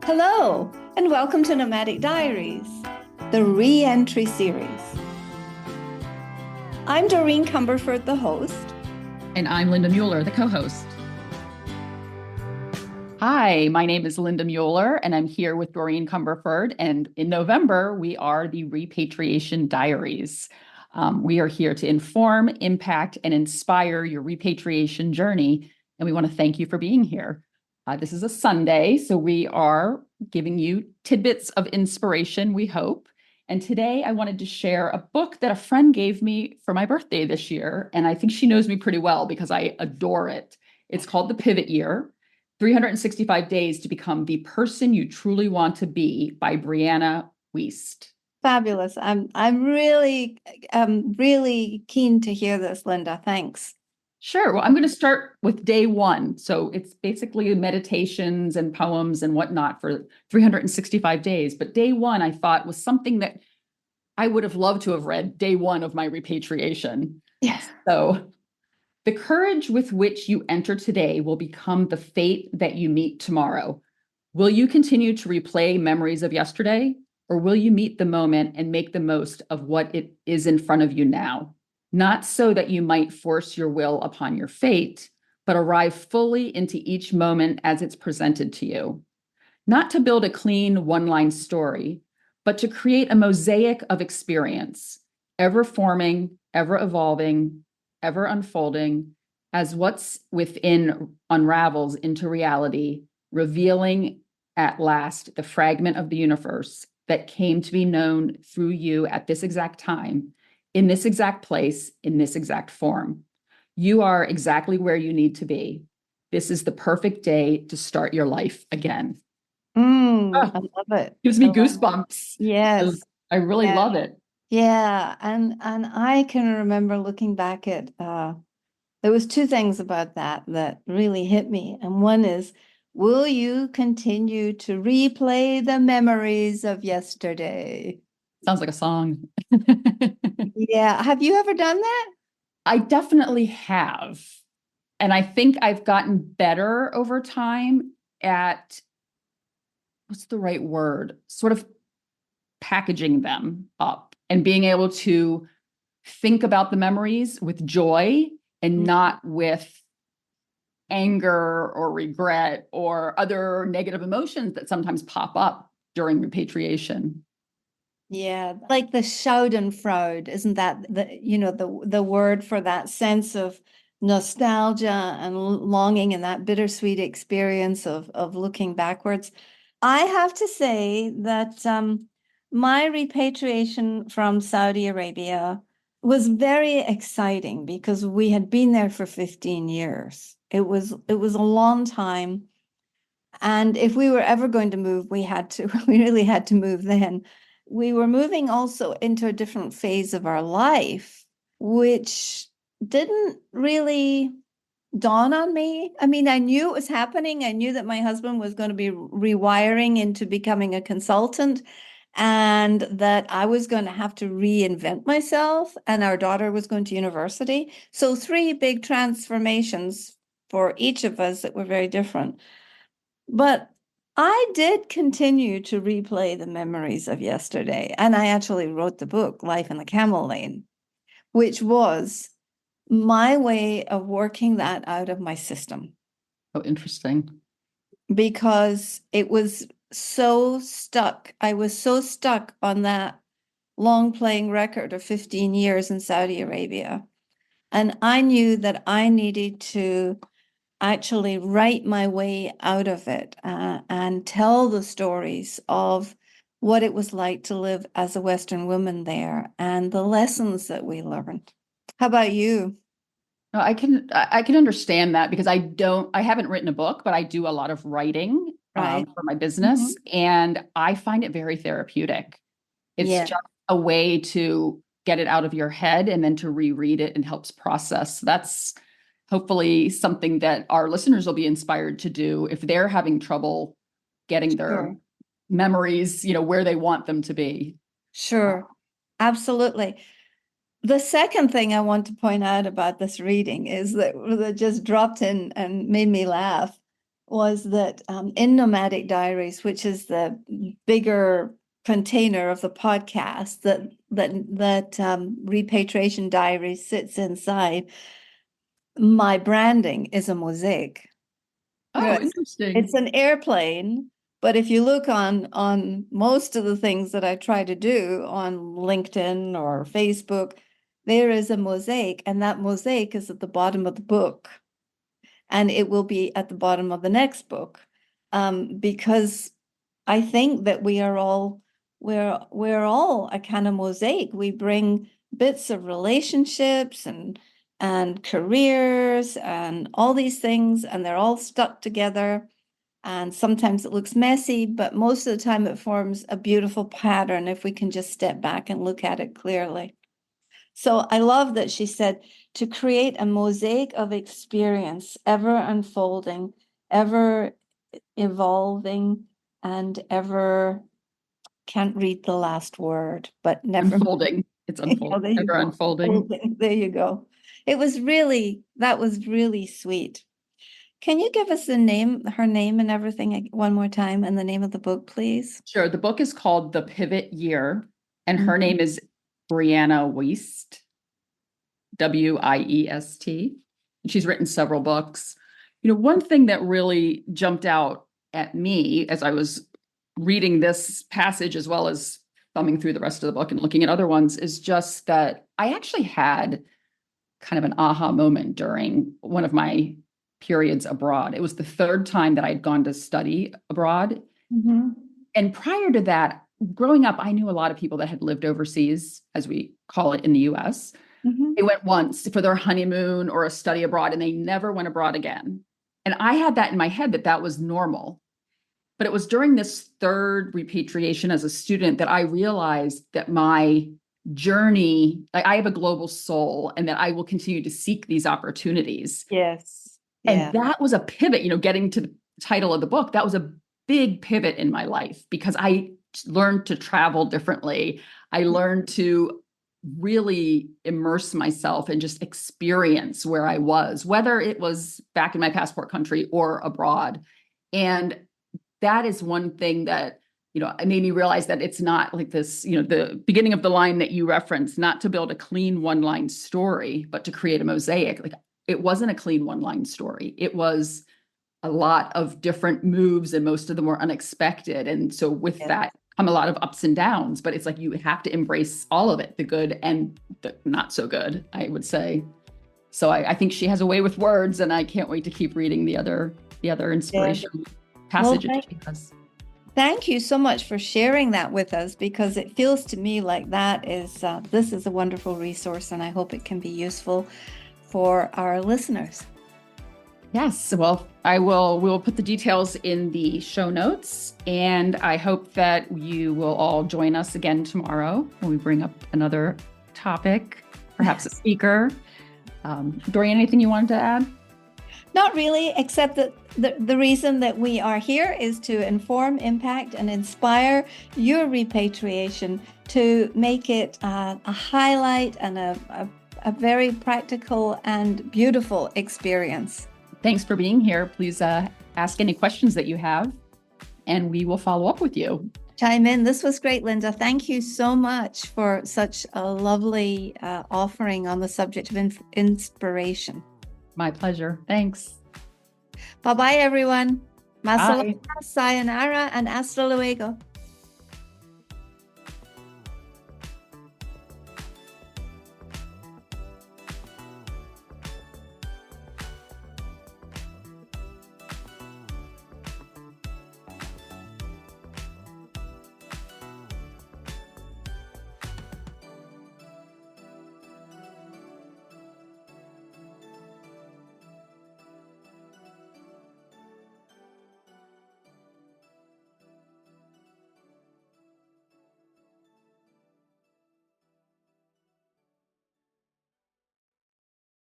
Hello, and welcome to Nomadic Diaries, the re-entry series. I'm Doreen Cumberford, the host. And I'm Linda Mueller, the co-host. Hi, my name is Linda Mueller, and I'm here with Doreen Cumberford. And in November, we are the Repatriation Diaries. We are here to inform, impact, and inspire your repatriation journey. And we want to thank you for being here. This is a Sunday, so we are giving you tidbits of inspiration, we hope. And today I wanted to share a book that a friend gave me for my birthday this year. And I think she knows me pretty well because I adore it. It's called The Pivot Year, 365 Days to Become the Person You Truly Want to Be by Brianna Weist. Fabulous. I'm really keen to hear this, Linda. Thanks. Sure. Well, I'm going to start with day one. So it's basically meditations and poems and whatnot for 365 days. But day one, I thought was something that I would have loved to have read day one of my repatriation. Yes. So the courage with which you enter today will become the fate that you meet tomorrow. Will you continue to replay memories of yesterday, or will you meet the moment and make the most of what it is in front of you now? Not so that you might force your will upon your fate, but arrive fully into each moment as it's presented to you. Not to build a clean one-line story, but to create a mosaic of experience, ever forming, ever evolving, ever unfolding, as what's within unravels into reality, revealing at last the fragment of the universe that came to be known through you at this exact time, in this exact place, in this exact form. You are exactly where you need to be. This is the perfect day to start your life again. I love it. Gives me goosebumps. Yes. I really love it. Yeah. And I can remember looking back at, there was two things about that really hit me. And one is, will you continue to replay the memories of yesterday? Sounds like a song. Yeah. Have you ever done that? I definitely have. And I think I've gotten better over time at, what's the right word? Sort of packaging them up and being able to think about the memories with joy and not with anger or regret or other negative emotions that sometimes pop up during repatriation. Yeah, like the Schadenfreude, isn't that the word for that sense of nostalgia and longing and that bittersweet experience of looking backwards? I have to say that my repatriation from Saudi Arabia was very exciting because we had been there for 15 years. It was a long time. And if we were ever going to move, we really had to move then. We were moving also into a different phase of our life, which didn't really dawn on me. I mean, I knew it was happening. I knew that my husband was going to be rewiring into becoming a consultant and that I was going to have to reinvent myself and our daughter was going to university. So three big transformations for each of us that were very different. But I did continue to replay the memories of yesterday. And I actually wrote the book, Life in the Camel Lane, which was my way of working that out of my system. Oh, interesting. Because it was so stuck. I was so stuck on that long playing record of 15 years in Saudi Arabia. And I knew that I needed to actually write my way out of it and tell the stories of what it was like to live as a Western woman there and the lessons that we learned. How about you? No, I can understand that because I haven't written a book, but I do a lot of writing for my business, and I find it very therapeutic. It's just a way to get it out of your head and then to reread it and helps process. That's hopefully something that our listeners will be inspired to do if they're having trouble getting their memories, where they want them to be. Sure, absolutely. The second thing I want to point out about this reading is that just dropped in and made me laugh was that in Nomadic Diaries, which is the bigger container of the podcast that Repatriation Diaries sits inside, my branding is a mosaic. Oh, interesting. It's an airplane, but if you look on most of the things that I try to do on LinkedIn or Facebook, there is a mosaic, and that mosaic is at the bottom of the book, and it will be at the bottom of the next book, because I think that we're all a kind of mosaic. We bring bits of relationships and careers and all these things, and they're all stuck together. And sometimes it looks messy, but most of the time it forms a beautiful pattern if we can just step back and look at it clearly. So I love that she said to create a mosaic of experience, ever unfolding, ever evolving, and ever, can't read the last word, but never. Unfolding. It's unfolding. There you Ever go. unfolding. There you go. That was really sweet. Can you give us her name and everything one more time, and the name of the book, please? Sure. The book is called The Pivot Year, and her Mhm. name is Brianna Weist, Wiest. She's written several books. One thing that really jumped out at me as I was reading this passage, as well as thumbing through the rest of the book and looking at other ones, is just that I actually had kind of an aha moment during one of my periods abroad. It was the third time that I'd gone to study abroad. Mm-hmm. And prior to that, growing up, I knew a lot of people that had lived overseas, as we call it in the US. Mm-hmm. They went once for their honeymoon or a study abroad, and they never went abroad again. And I had that in my head that was normal. But it was during this third repatriation as a student that I realized that my journey, like I have a global soul, and that I will continue to seek these opportunities. Yes. And Yeah. that was a pivot, getting to the title of the book. That was a big pivot in my life because I learned to travel differently. I learned to really immerse myself and just experience where I was, whether it was back in my passport country or abroad. And that is one thing that, it made me realize that it's not like this, the beginning of the line that you referenced, not to build a clean one-line story, but to create a mosaic. Like, it wasn't a clean one-line story. It was a lot of different moves, and most of them were unexpected. And so with that come a lot of ups and downs, but it's like you have to embrace all of it, the good and the not so good, I would say. So I think she has a way with words, and I can't wait to keep reading the other inspirational passages she has. Thank you so much for sharing that with us, because it feels to me like this is a wonderful resource, and I hope it can be useful for our listeners. Yes, well, we'll put the details in the show notes, and I hope that you will all join us again tomorrow when we bring up another topic, perhaps a speaker. Doreen, anything you wanted to add? Not really, except that the reason that we are here is to inform, impact, and inspire your repatriation, to make it a highlight and a very practical and beautiful experience. Thanks for being here. Please ask any questions that you have, and we will follow up with you. Chime in. This was great, Linda. Thank you so much for such a lovely offering on the subject of inspiration. My pleasure. Thanks. Bye-bye, everyone. Bye. Sayonara, and hasta luego.